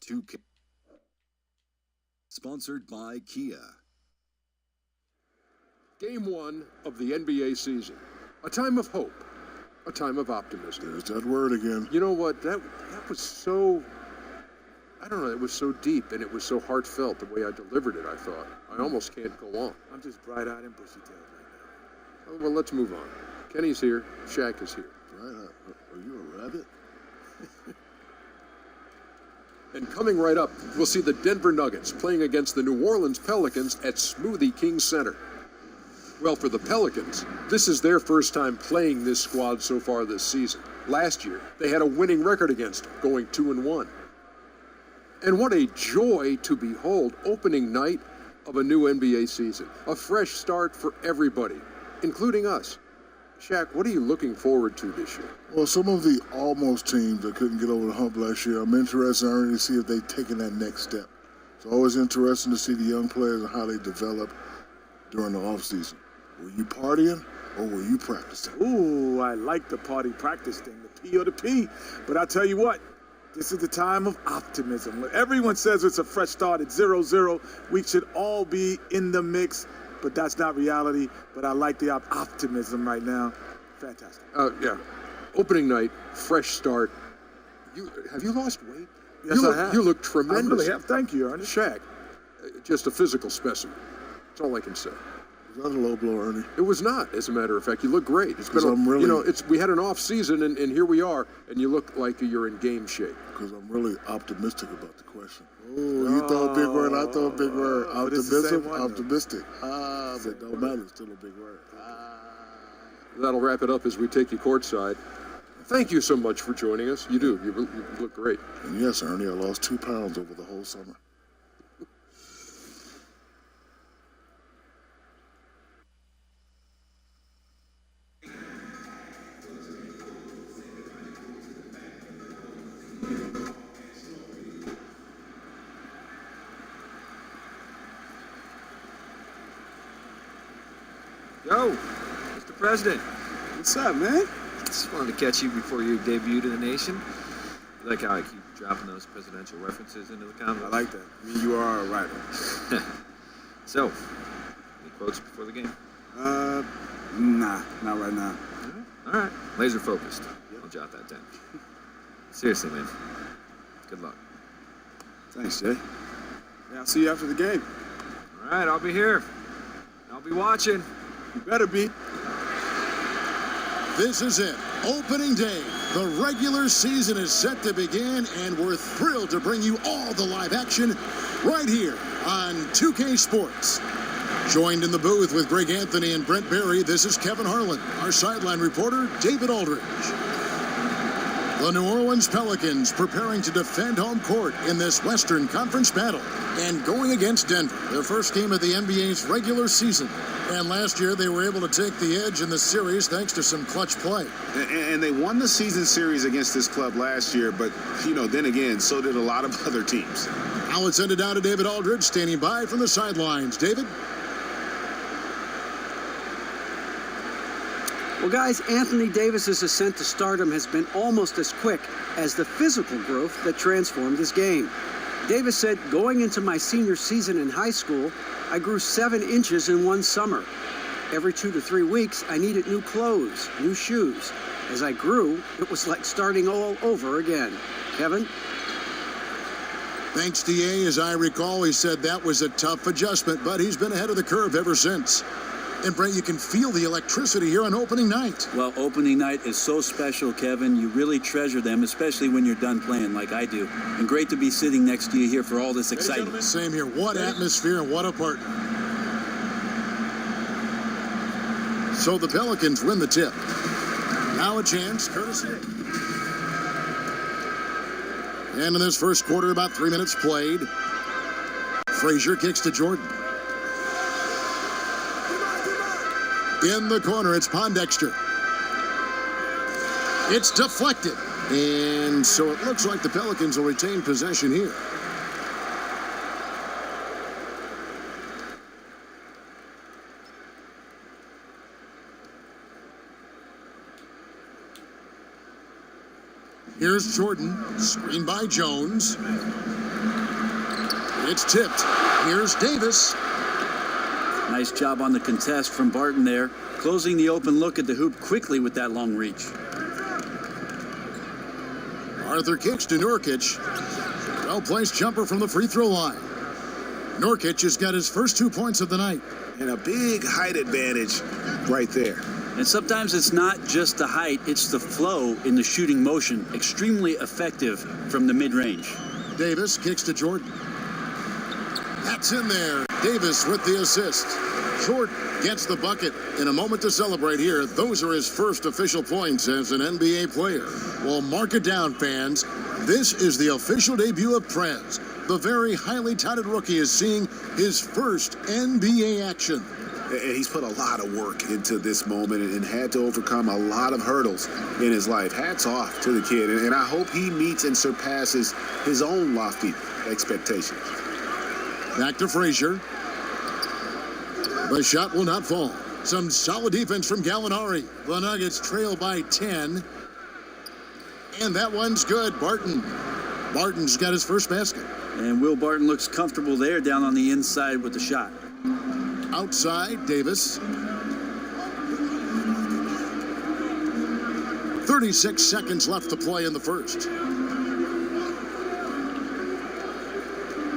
2K. Sponsored by Kia. Game 1 of the NBA season. A time of hope. A time of optimism. There's that word again. You know what? That was so, I don't know, it was so deep and it was so heartfelt the way I delivered it, I thought. I almost can't go on. I'm just bright-eyed and bushy-tailed right now. Oh, well, let's move on. Kenny's here. Shaq is here. Right. Are you a rabbit? And coming right up, we'll see the Denver Nuggets playing against the New Orleans Pelicans at Smoothie King Center. Well, for the Pelicans, this is their first time playing this squad so far this season. Last year, they had a winning record against them, going 2-1. And what a joy to behold opening night of a new NBA season. A fresh start for everybody, including us. Shaq, what are you looking forward to this year? Well, some of the almost teams that couldn't get over the hump last year, I'm interested in to see if they've taken that next step. It's always interesting to see the young players and how they develop during the offseason. Were you partying or were you practicing? Ooh, I like the party practice thing, the P or the P. But I'll tell you what, this is the time of optimism. When everyone says it's a fresh start at 0-0, we should all be in the mix. But that's not reality. But I like the optimism right now. Fantastic. Yeah. Opening night, fresh start. Have you lost weight? Yes, I have. You look tremendous. I really have. Thank you, Ernest. Shaq, just a physical specimen. That's all I can say. Was that a low blow, Ernie? It was not, as a matter of fact. You look great. It's been we had an off season, and here we are, and you look like you're in game shape. Because I'm really optimistic about the question. Oh, you throw a big word, I throw a big word. Optimism, optimistic. But don't matter, it's still a big word. That'll wrap it up as we take you courtside. Thank you so much for joining us. You do. You look great. And yes, Ernie, I lost 2 pounds over the whole summer. Yo, Mr. President. What's up, man? Just wanted to catch you before you debuted in the nation. You like how I keep dropping those presidential references into the comments? I like that. I mean, you are a writer. So, any quotes before the game? Nah, not right now. All right. Laser focused. I'll jot that down. Seriously, man. Good luck. Thanks, Jay. Yeah, I'll see you after the game. All right, I'll be here. I'll be watching. You better be. This is it. Opening day. The regular season is set to begin, and we're thrilled to bring you all the live action right here on 2K Sports. Joined in the booth with Greg Anthony and Brent Barry, this is Kevin Harlan. Our sideline reporter, David Aldridge. The New Orleans Pelicans preparing to defend home court in this Western Conference battle and going against Denver, their first game of the NBA's regular season. And last year, they were able to take the edge in the series thanks to some clutch play. And they won the season series against this club last year, but, then again, so did a lot of other teams. Now let's send it down to David Aldridge, standing by from the sidelines. David? Well, guys, Anthony Davis's ascent to stardom has been almost as quick as the physical growth that transformed his game. Davis said, going into my senior season in high school, I grew 7 inches in one summer. Every 2 to 3 weeks, I needed new clothes, new shoes. As I grew, it was like starting all over again. Kevin? Thanks, DA. As I recall, he said that was a tough adjustment, but he's been ahead of the curve ever since. And, Brent, you can feel the electricity here on opening night. Well, opening night is so special, Kevin. You really treasure them, especially when you're done playing like I do. And great to be sitting next to you here for all this excitement. Same here. What atmosphere and what a partner. So the Pelicans win the tip. Now a chance, courtesy. And in this first quarter, about 3 minutes played. Frazier kicks to Jordan. In the corner, it's Pondexter. It's deflected. And so it looks like the Pelicans will retain possession here. Here's Jordan, screened by Jones. It's tipped. Here's Davis. Nice job on the contest from Barton there, closing the open look at the hoop quickly with that long reach. Arthur kicks to Nurkic. Well-placed jumper from the free throw line. Nurkic has got his first 2 points of the night. And a big height advantage right there. And sometimes it's not just the height, it's the flow in the shooting motion. Extremely effective from the mid-range. Davis kicks to Jordan. That's in there. Davis with the assist. Jordan gets the bucket. In a moment to celebrate here. Those are his first official points as an NBA player. Well, mark it down, fans. This is the official debut of Prez. The very highly touted rookie is seeing his first NBA action. And he's put a lot of work into this moment and had to overcome a lot of hurdles in his life. Hats off to the kid. And I hope he meets and surpasses his own lofty expectations. Back to Frazier. The shot will not fall. Some solid defense from Gallinari. The Nuggets trail by 10. And that one's good. Barton's got his first basket. And Will Barton looks comfortable there down on the inside with the shot. Outside, Davis. 36 seconds left to play in the first.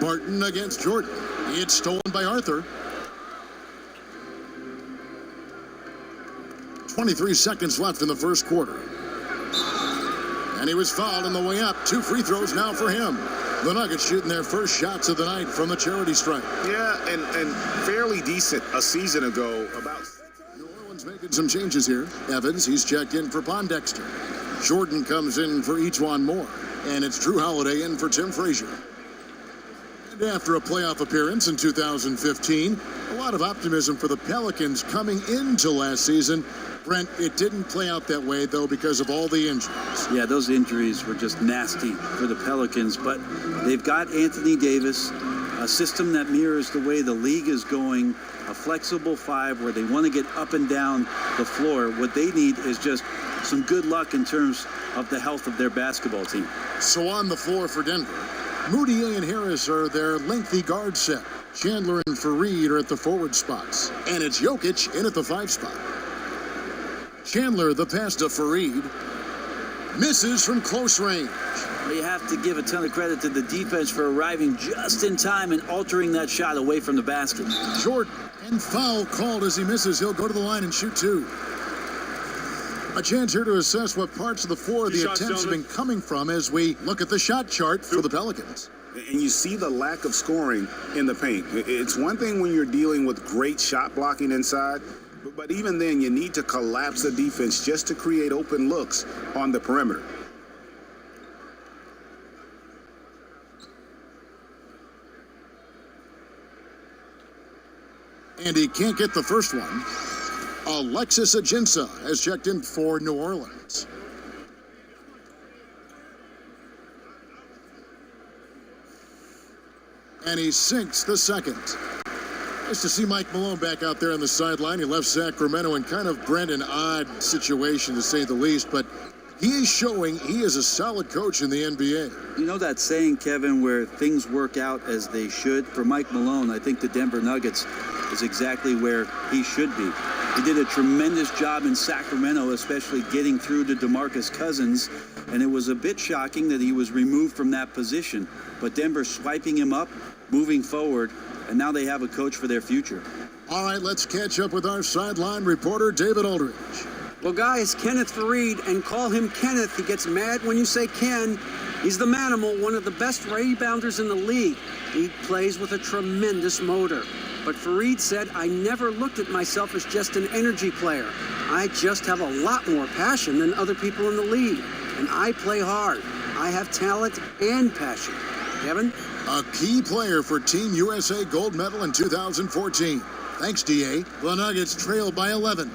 Barton against Jordan. It's stolen by Arthur. 23 seconds left in the first quarter. And he was fouled on the way up. 2 free throws now for him. The Nuggets shooting their first shots of the night from the charity stripe. Yeah, and fairly decent a season ago. New Orleans making some changes here. Evans, he's checked in for Pondexter. Jordan comes in for Ejuan Moore. And it's Drew Holiday in for Tim Frazier. And after a playoff appearance in 2015, a lot of optimism for the Pelicans coming into last season. Brent, it didn't play out that way, though, because of all the injuries. Yeah, those injuries were just nasty for the Pelicans, but they've got Anthony Davis, a system that mirrors the way the league is going, a flexible 5 where they want to get up and down the floor. What they need is just some good luck in terms of the health of their basketball team. So on the floor for Denver, Moutier and Harris are their lengthy guard set. Chandler and Fareed are at the forward spots. And it's Jokic in at the 5 spot. Chandler, the pass to Fareed, misses from close range. Well, you have to give a ton of credit to the defense for arriving just in time and altering that shot away from the basket. Jordan, and foul called as he misses. He'll go to the line and shoot 2. A chance here to assess what parts of the floor the attempts have been coming from as we look at the shot chart for the Pelicans. And you see the lack of scoring in the paint. It's one thing when you're dealing with great shot blocking inside, but even then, you need to collapse the defense just to create open looks on the perimeter. And he can't get the first one. Alexis Ajinça has checked in for New Orleans. And he sinks the second. Nice to see Mike Malone back out there on the sideline. He left Sacramento in kind of, Brent, an odd situation to say the least, but he is showing he is a solid coach in the NBA. You know that saying, Kevin, where things work out as they should? For Mike Malone, I think the Denver Nuggets is exactly where he should be. He did a tremendous job in Sacramento, especially getting through to DeMarcus Cousins, and it was a bit shocking that he was removed from that position. But Denver swiping him up, moving forward, and now they have a coach for their future. All right, let's catch up with our sideline reporter, David Aldridge. Well, guys, Kenneth Fareed, and call him Kenneth. He gets mad when you say Ken. He's the manimal, one of the best rebounders in the league. He plays with a tremendous motor. But Fareed said, I never looked at myself as just an energy player. I just have a lot more passion than other people in the league. And I play hard. I have talent and passion. Kevin? A key player for Team USA gold medal in 2014. Thanks, D.A. The Nuggets trail by 11.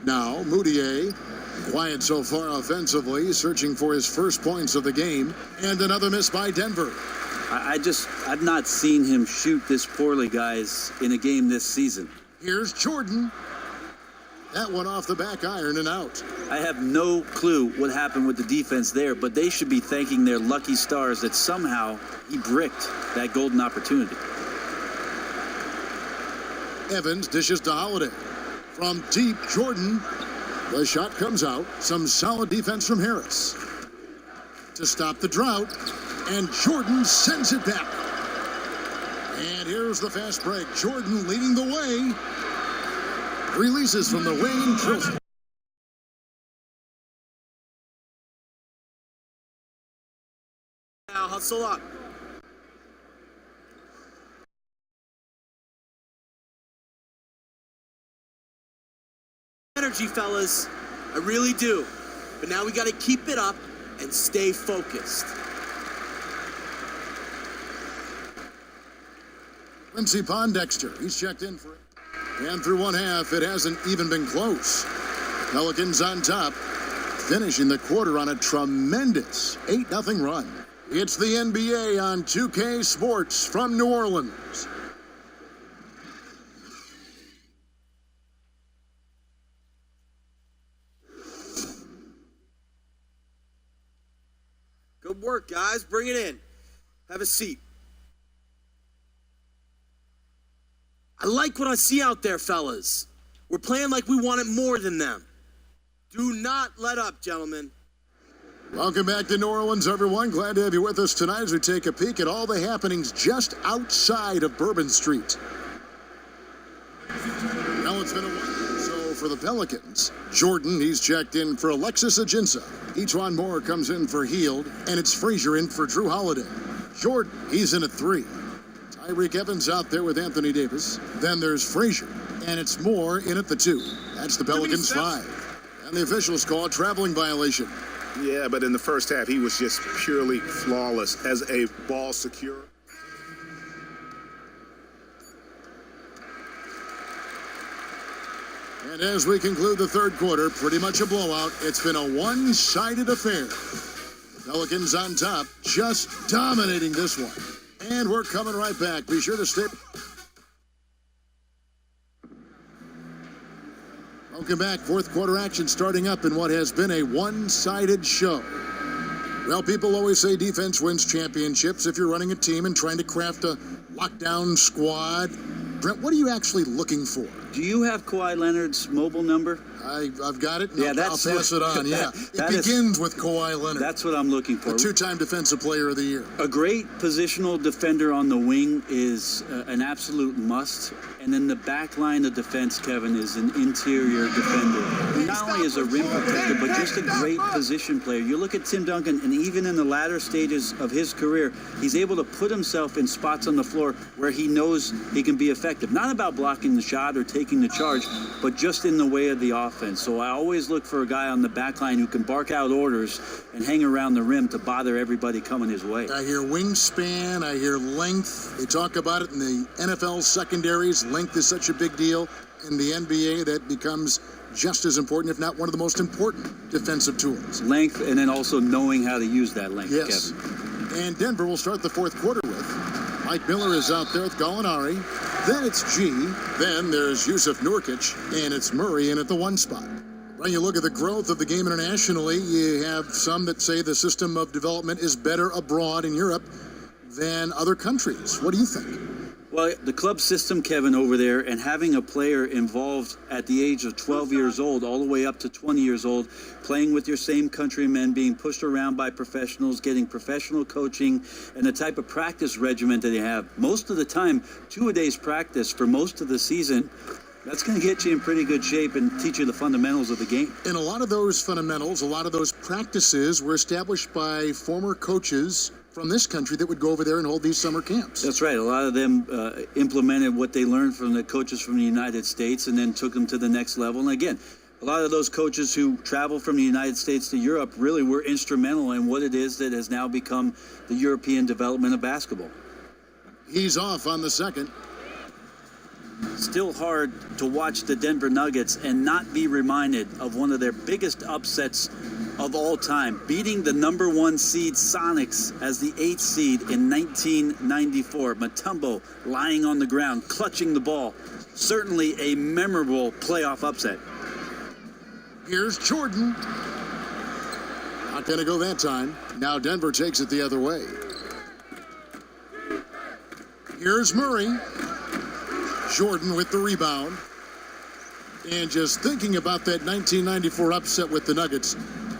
Now, Moutier, quiet so far offensively, searching for his first points of the game. And another miss by Denver. I've not seen him shoot this poorly, guys, in a game this season. Here's Jordan. That one off the back iron and out. I have no clue what happened with the defense there, but they should be thanking their lucky stars that somehow he bricked that golden opportunity. Evans dishes to Holiday. From deep, Jordan. The shot comes out. Some solid defense from Harris. To stop the drought. And Jordan sends it back. And here's the fast break. Jordan leading the way. Releases from the wing. Drills it. Now hustle up. Energy, fellas. I really do. But now we got to keep it up and stay focused. Quincy Pondexter, he's checked in for it. And through one half, it hasn't even been close. Pelicans on top, finishing the quarter on a tremendous 8-0 run. It's the NBA on 2K Sports from New Orleans. Good work, guys. Bring it in. Have a seat. I like what I see out there, fellas. We're playing like we want it more than them. Do not let up, gentlemen. Welcome back to New Orleans, everyone. Glad to have you with us tonight as we take a peek at all the happenings just outside of Bourbon Street. Now it's been a while. So for the Pelicans, Jordan, he's checked in for Alexis Ajinça. Ejuan Moore comes in for Hield, and it's Frazier in for Drew Holiday. Jordan, he's in at 3. Tyreek Evans out there with Anthony Davis. Then there's Frazier, and it's Moore in at the 2. That's the Pelicans 5. And the officials call a traveling violation. Yeah, but in the first half, he was just purely flawless as a ball securer. And as we conclude the third quarter, pretty much a blowout. It's been a one-sided affair. Pelicans on top, just dominating this one. And we're coming right back. Be sure to stay. Welcome back. Fourth quarter action starting up in what has been a one-sided show. Well, people always say defense wins championships if you're running a team and trying to craft a lockdown squad. Brent, what are you actually looking for? Do you have Kawhi Leonard's mobile number? I've got it. Yeah, I'll pass it on. Yeah, it begins with Kawhi Leonard. That's what I'm looking for. A 2-time Defensive Player of the Year. A great positional defender on the wing is an absolute must. And then the back line of defense, Kevin, is an interior defender. Not only is a rim protector, but just a great position player. You look at Tim Duncan, and even in the latter stages of his career, he's able to put himself in spots on the floor where he knows he can be effective. Not about blocking the shot or taking the charge, but just in the way of the offense. So I always look for a guy on the back line who can bark out orders and hang around the rim to bother everybody coming his way. I hear wingspan, I hear length. They talk about it in the NFL secondaries. Length is such a big deal. In the NBA, that becomes just as important, if not one of the most important defensive tools. Length, and then also knowing how to use that length, yes. Kevin. And Denver will start the fourth quarter with Mike Miller is out there with Gallinari. Then it's G. Then there's Yusuf Nurkic, and it's Murray in at the 1 spot. When you look at the growth of the game internationally, you have some that say the system of development is better abroad in Europe than other countries. What do you think? Well, the club system, Kevin, over there, and having a player involved at the age of 12 years old, all the way up to 20 years old, playing with your same countrymen, being pushed around by professionals, getting professional coaching, and the type of practice regimen that they have. Most of the time, 2-a-days practice for most of the season. That's going to get you in pretty good shape and teach you the fundamentals of the game. And a lot of those fundamentals, a lot of those practices were established by former coaches from this country that would go over there and hold these summer camps. That's right. A lot of them implemented what they learned from the coaches from the United States and then took them to the next level. And again, a lot of those coaches who traveled from the United States to Europe really were instrumental in what it is that has now become the European development of basketball. He's off on the second. Still hard to watch the Denver Nuggets and not be reminded of one of their biggest upsets of all time, beating the number 1 seed Sonics as the 8th seed in 1994. Mutombo lying on the ground, clutching the ball. Certainly a memorable playoff upset. Here's Jordan. Not going to go that time. Now Denver takes it the other way. Here's Murray. Jordan with the rebound. And just thinking about that 1994 upset with the Nuggets,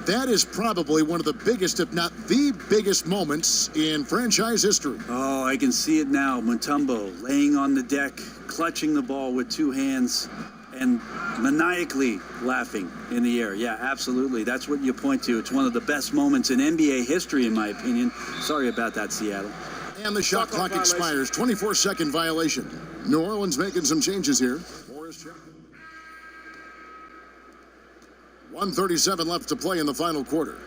that is probably one of the biggest, if not the biggest moments in franchise history. Oh, I can see it now. Mutombo laying on the deck, clutching the ball with two hands, and maniacally laughing in the air. Yeah, absolutely. That's what you point to. It's one of the best moments in NBA history, in my opinion. Sorry about that, Seattle. And the shot clock expires. 24-second violation. New Orleans making some changes here. 1:37 left to play in the final quarter.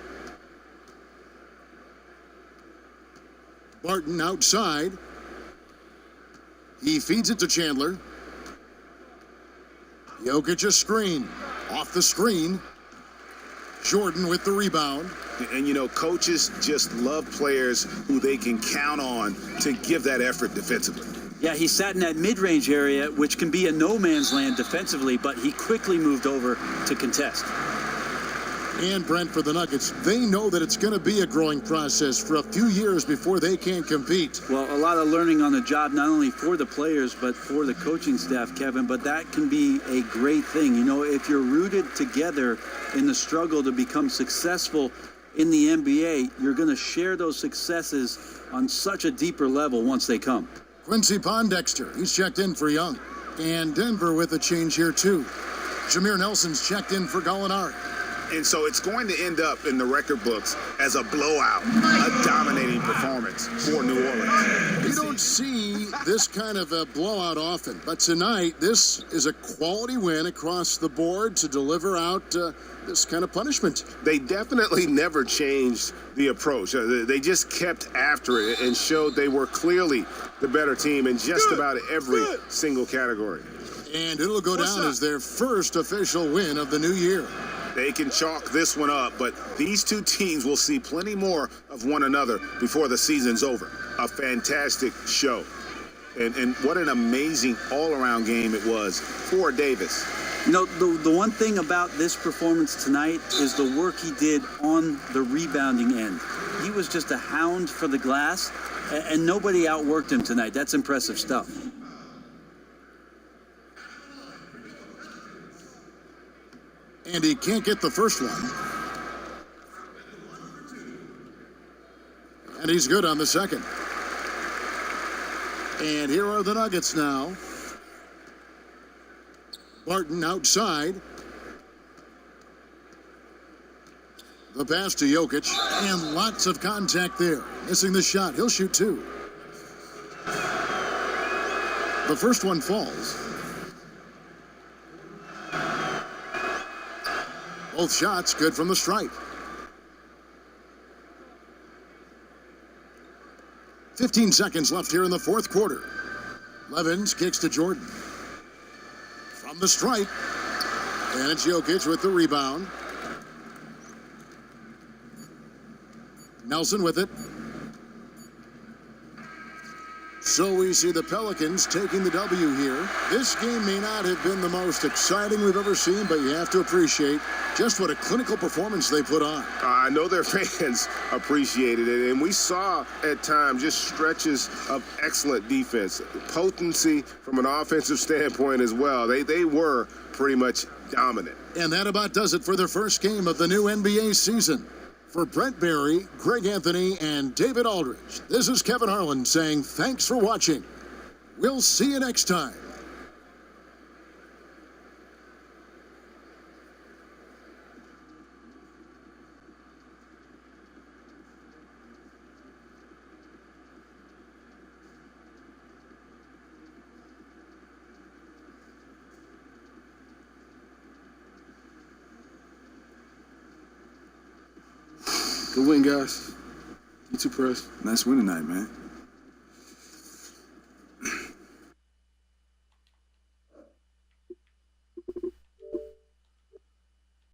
Barton outside. He feeds it to Chandler. Jokic a screen. Off the screen. Jordan with the rebound. And, you know, coaches just love players who they can count on to give that effort defensively. Yeah, he sat in that mid-range area, which can be a no-man's land defensively, but he quickly moved over to contest. And Brent, for the Nuggets, they know that it's going to be a growing process for a few years before they can compete. Well, a lot of learning on the job, not only for the players, but for the coaching staff, Kevin, but that can be a great thing. You know, if you're rooted together in the struggle to become successful in the NBA, you're going to share those successes on such a deeper level once they come. Quincy Pondexter, he's checked in for Young. And Denver with a change here, too. Jameer Nelson's checked in for Gallinari. And so it's going to end up in the record books as a blowout, a dominating performance for New Orleans. You don't see this kind of a blowout often, but tonight this is a quality win across the board to deliver out this kind of punishment. They definitely never changed the approach. They just kept after it and showed they were clearly the better team in just about every single category. And it'll go down as their first official win of the new year. They can chalk this one up, but these two teams will see plenty more of one another before the season's over. A fantastic show. And what an amazing all-around game it was for Davis. You know, the one thing about this performance tonight is the work he did on the rebounding end. He was just a hound for the glass, and nobody outworked him tonight. That's impressive stuff. And he can't get the first one. And he's good on the second. And here are the Nuggets now. Barton outside. The pass to Jokic. And lots of contact there. Missing the shot. He'll shoot two. The first one falls. Both shots good from the stripe. 15 seconds left here in the fourth quarter. Levins kicks to Jordan. From the stripe. And it's Jokic with the rebound. Nelson with it. So we see the Pelicans taking the W here. This game may not have been the most exciting we've ever seen, but you have to appreciate just what a clinical performance they put on. I know their fans appreciated it, and we saw at times just stretches of excellent defense, potency from an offensive standpoint as well. They were pretty much dominant. And that about does it for the first game of the new NBA season. For Brent Barry, Greg Anthony, and David Aldridge, this is Kevin Harlan saying thanks for watching. We'll see you next time. Good win, guys. You too, Press. Nice win tonight, man.